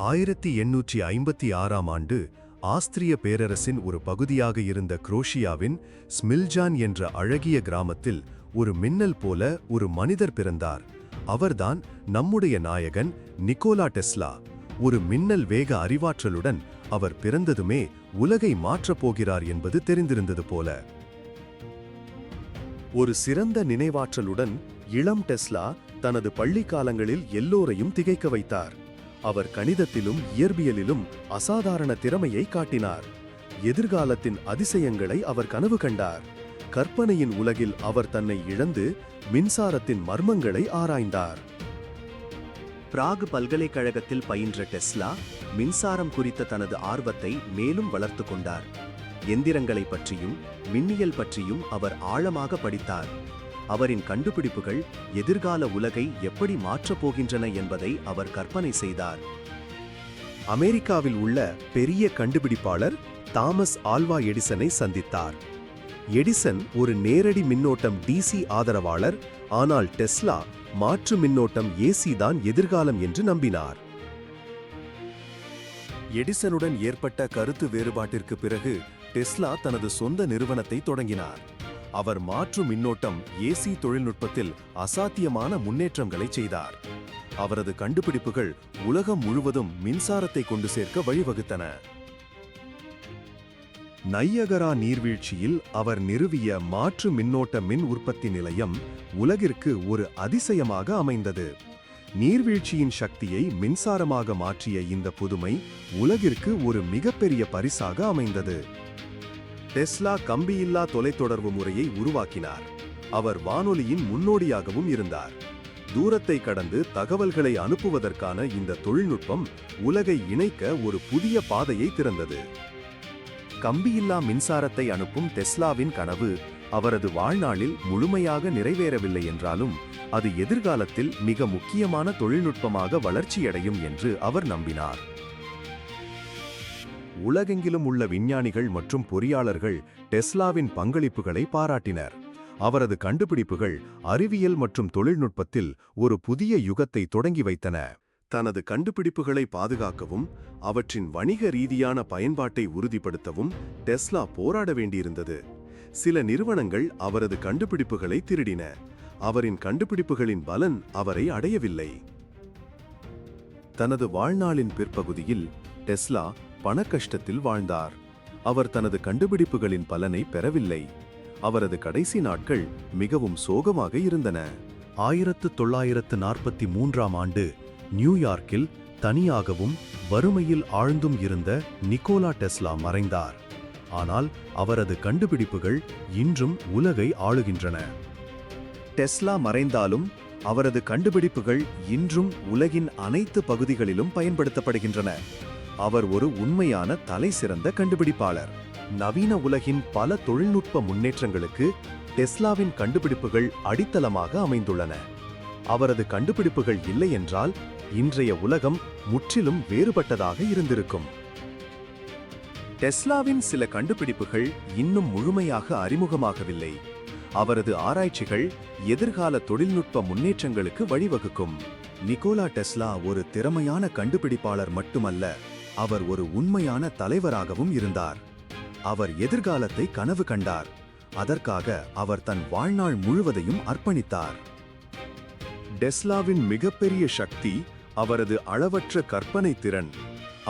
1856ஆம் ஆண்டு ஆஸ்திரிய பேரரசின் ஒரு பகுதியாக இருந்த குரோஷியாவின் ஸ்மில்ஜான் என்ற அழகிய கிராமத்தில் ஒரு மின்னல் போல ஒரு மனிதர் பிறந்தார். அவர்தான் நம்முடைய நாயகன் நிக்கோலா டெஸ்லா. ஒரு மின்னல் வேக அறிவாற்றலுடன் அவர் பிறந்ததுமே உலகை மாற்றப் போகிறார் என்பது தெரிந்திருந்தது போல. ஒரு சிறந்த நினைவாற்றலுடன் இளம் டெஸ்லா தனது பள்ளி காலங்களில் எல்லோரையும் திகைக்க வைத்தார். அவர் கணிதத்திலும் இயற்பியலிலும் அசாதாரண திறமையை காட்டினார். எதிர்காலத்தின் அதிசயங்களை அவர் கனவு கண்டார். கற்பனையின் உலகில் அவர் தன்னை இழந்து மின்சாரத்தின் மர்மங்களை ஆராய்ந்தார். பிராக் பல்கலைக்கழகத்தில் பயின்ற டெஸ்லா மின்சாரம் குறித்த தனது ஆர்வத்தை மேலும் வளர்த்து கொண்டார். எந்திரங்களை பற்றியும் மின்னியல் பற்றியும் அவர் ஆழமாக படித்தார். அவரின் கண்டுபிடிப்புகள் எதிர்கால உலகை எப்படி மாற்றப் போகின்றன என்பதை அவர் கற்பனை செய்தார். அமெரிக்காவில் உள்ள பெரிய கண்டுபிடிப்பாளர் தாமஸ் ஆல்வா எடிசனை சந்தித்தார். எடிசன் ஒரு நேரடி மின்னோட்டம் டிசி ஆதரவாளர். ஆனால் டெஸ்லா மாற்று மின்னோட்டம் ஏசி தான் எதிர்காலம் என்று நம்பினார். எடிசனுடன் ஏற்பட்ட கருத்து வேறுபாட்டிற்கு பிறகு டெஸ்லா தனது சொந்த நிறுவனத்தை தொடங்கினார். அவர் மாற்று மின்னோட்டம் ஏசி தொழில்நுட்பத்தில் அசாத்தியமான முன்னேற்றங்களை செய்தார். அவரது கண்டுபிடிப்புகள் உலகம் முழுவதும் மின்சாரத்தை கொண்டு சேர்க்க வழிவகுத்தன. நையகரா நீர்வீழ்ச்சியில் அவர் நிறுவிய மாற்று மின்னோட்ட மின் உற்பத்தி நிலையம் உலகிற்கு ஒரு அதிசயமாக அமைந்தது. நீர்வீழ்ச்சியின் சக்தியை மின்சாரமாக மாற்றிய இந்த புதுமை உலகிற்கு ஒரு மிகப்பெரிய பரிசாக அமைந்தது. டெஸ்லா கம்பியில்லா தொலைத்தொடர்பு முறையை உருவாக்கினார். அவர் வானொலியின் முன்னோடியாகவும் இருந்தார். தூரத்தை கடந்து தகவல்களை அனுப்புவதற்கான இந்த தொழில்நுட்பம் உலகை இணைக்க ஒரு புதிய பாதையை திறந்தது. கம்பியில்லா மின்சாரத்தை அனுப்பும் டெஸ்லாவின் கனவு அவரது வாழ்நாளில் முழுமையாக நிறைவேறவில்லை என்றாலும் அது எதிர்காலத்தில் மிக முக்கியமான தொழில்நுட்பமாக வளர்ச்சியடையும் என்று அவர் நம்பினார். உலகெங்கிலும் உள்ள விஞ்ஞானிகள் மற்றும் பொறியாளர்கள் டெஸ்லாவின் பங்களிப்புகளை பாராட்டினர். அவரது கண்டுபிடிப்புகள் அறிவியல் மற்றும் தொழில்நுட்பத்தில் ஒரு புதிய யுகத்தை தொடங்கி வைத்தன. தனது கண்டுபிடிப்புகளை பாதுகாக்கவும் அவற்றின் வணிக ரீதியான பயன்பாட்டை உறுதிப்படுத்தவும் டெஸ்லா போராட வேண்டியிருந்தது. சில நிறுவனங்கள் அவரது கண்டுபிடிப்புகளை திருடின. அவரின் கண்டுபிடிப்புகளின் பலன் அவரை அடையவில்லை. தனது வாழ்நாளின் பிற்பகுதியில் டெஸ்லா பணக்கஷ்டத்தில் வாழ்ந்தார். அவர் தனது கண்டுபிடிப்புகளின் பலனை பெறவில்லை. அவரது கடைசி நாட்கள் மிகவும் சோகமாக இருந்தன. 1943ஆம் ஆண்டு நியூயார்க்கில் தனியாகவும் வறுமையில் ஆழ்ந்தும் இருந்த நிக்கோலா டெஸ்லா மறைந்தார். ஆனால் அவரது கண்டுபிடிப்புகள் இன்றும் உலகை ஆளுகின்றன. டெஸ்லா மறைந்தாலும் அவரது கண்டுபிடிப்புகள் இன்றும் உலகின் அனைத்து பகுதிகளிலும் பயன்படுத்தப்படுகின்றன. அவர் ஒரு உண்மையான தலைசிறந்த கண்டுபிடிப்பாளர். நவீன உலகின் பல தொழில்நுட்ப முன்னேற்றங்களுக்கு டெஸ்லாவின் கண்டுபிடிப்புகள் அடித்தளமாக அமைந்துள்ளன. அவரது கண்டுபிடிப்புகள் இல்லை என்றால் இன்றைய உலகம் முற்றிலும் வேறுபட்டதாக இருந்திருக்கும். டெஸ்லாவின் சில கண்டுபிடிப்புகள் இன்னும் முழுமையாக அறிமுகமாகவில்லை. அவரது ஆராய்ச்சிகள் எதிர்கால தொழில்நுட்ப முன்னேற்றங்களுக்கு வழிவகுக்கும். நிக்கோலா டெஸ்லா ஒரு திறமையான கண்டுபிடிப்பாளர் மட்டுமல்ல, அவர் ஒரு உண்மையான தலைவராகவும் இருந்தார். அவர் எதிர்காலத்தை கனவு கண்டார். அதற்காக அவர் தன் வாழ்நாள் முழுவதையும் அர்ப்பணித்தார். டெஸ்லாவின் மிகப்பெரிய சக்தி அவரது அளவற்ற கற்பனை திறன்.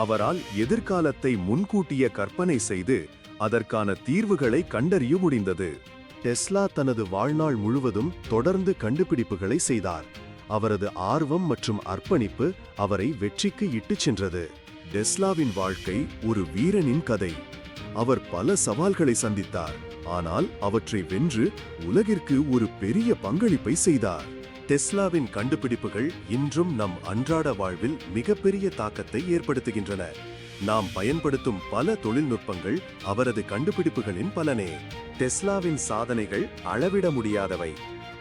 அவரால் எதிர்காலத்தை முன்கூட்டிய கற்பனை செய்து அதற்கான தீர்வுகளை கண்டறிய முடிந்தது. டெஸ்லா தனது வாழ்நாள் முழுவதும் தொடர்ந்து கண்டுபிடிப்புகளை செய்தார். அவரது ஆர்வம் மற்றும் அர்ப்பணிப்பு அவரை வெற்றிக்கு இட்டுச் சென்றது. டெஸ்லாவின் வாழ்க்கை ஒரு வீரனின் கதை. அவர் பல சவால்களை சந்தித்தார், ஆனால் அவற்றை வென்று உலகிற்கு ஒரு பெரிய பங்களிப்பை செய்தார். டெஸ்லாவின் கண்டுபிடிப்புகள் இன்றும் நம் அன்றாட வாழ்வில் மிகப்பெரிய தாக்கத்தை ஏற்படுத்துகின்றன. நாம் பயன்படுத்தும் பல தொழில்நுட்பங்கள் அவரது கண்டுபிடிப்புகளின் பலனே. டெஸ்லாவின் சாதனைகள் அளவிட முடியாதவை.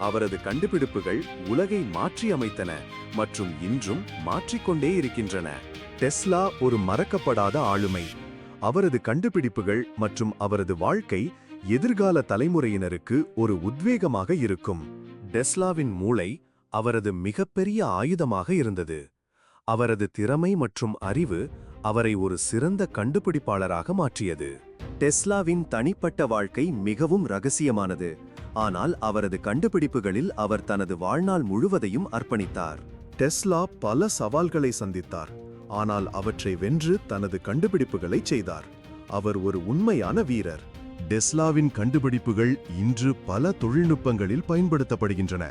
அவரது கண்டுபிடிப்புகள் உலகை மாற்றி அமைத்தன மற்றும் இன்றும் மாற்றிக்கொண்டே இருக்கின்றன. டெஸ்லா ஒரு மறக்கப்படாத ஆளுமை. அவரது கண்டுபிடிப்புகள் மற்றும் அவரது வாழ்க்கை எதிர்கால தலைமுறையினருக்கு ஒரு உத்வேகமாக இருக்கும். டெஸ்லாவின் மூளை அவரது மிகப்பெரிய ஆயுதமாக இருந்தது. அவரது திறமை மற்றும் அறிவு அவரை ஒரு சிறந்த கண்டுபிடிப்பாளராக மாற்றியது. டெஸ்லாவின் தனிப்பட்ட வாழ்க்கை மிகவும் ரகசியமானது, ஆனால் அவரது கண்டுபிடிப்புகளில் அவர் தனது வாழ்நாள் முழுவதையும் அர்ப்பணித்தார். டெஸ்லா பல சவால்களை சந்தித்தார், ஆனால் அவற்றை வென்று தனது கண்டுபிடிப்புகளை செய்தார். அவர் ஒரு உண்மையான வீரர். டெஸ்லாவின் கண்டுபிடிப்புகள் இன்று பல தொழில்நுட்பங்களில் பயன்படுத்தப்படுகின்றன.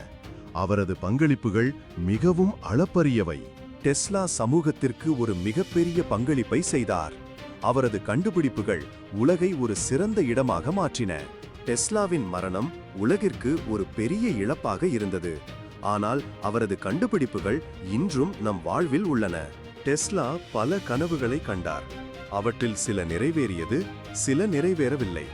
அவரது பங்களிப்புகள் மிகவும் அளப்பரியவை. டெஸ்லா சமூகத்திற்கு ஒரு மிகப்பெரிய பங்களிப்பை செய்தார். அவரது கண்டுபிடிப்புகள் உலகை ஒரு சிறந்த இடமாக மாற்றின. டெஸ்லாவின் மரணம் உலகிற்கு ஒரு பெரிய இழப்பாக இருந்தது, ஆனால் அவரது கண்டுபிடிப்புகள் இன்றும் நம் வாழ்வில் உள்ளன. டெஸ்லா பல கனவுகளை கண்டார். அவற்றில் சில நிறைவேறியது, சில நிறைவேறவில்லை.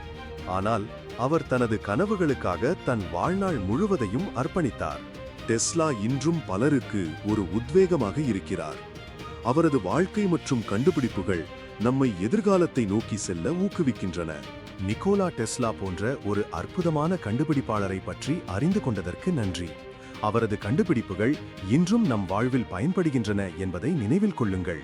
ஆனால் அவர் தனது கனவுகளுக்காக தன் வாழ்நாள் முழுவதையும் அர்ப்பணித்தார். டெஸ்லா இன்றும் பலருக்கு ஒரு உத்வேகமாக இருக்கிறார். அவரது வாழ்க்கை மற்றும் கண்டுபிடிப்புகள் நம்மை எதிர்காலத்தை நோக்கி செல்ல ஊக்குவிக்கின்றன. நிக்கோலா டெஸ்லா போன்ற ஒரு அற்புதமான கண்டுபிடிப்பாளரை பற்றி அறிந்து கொண்டதற்கு நன்றி. அவரது கண்டுபிடிப்புகள் இன்றும் நம் வாழ்வில் பயன்படுகின்றன என்பதை நினைவில் கொள்ளுங்கள்.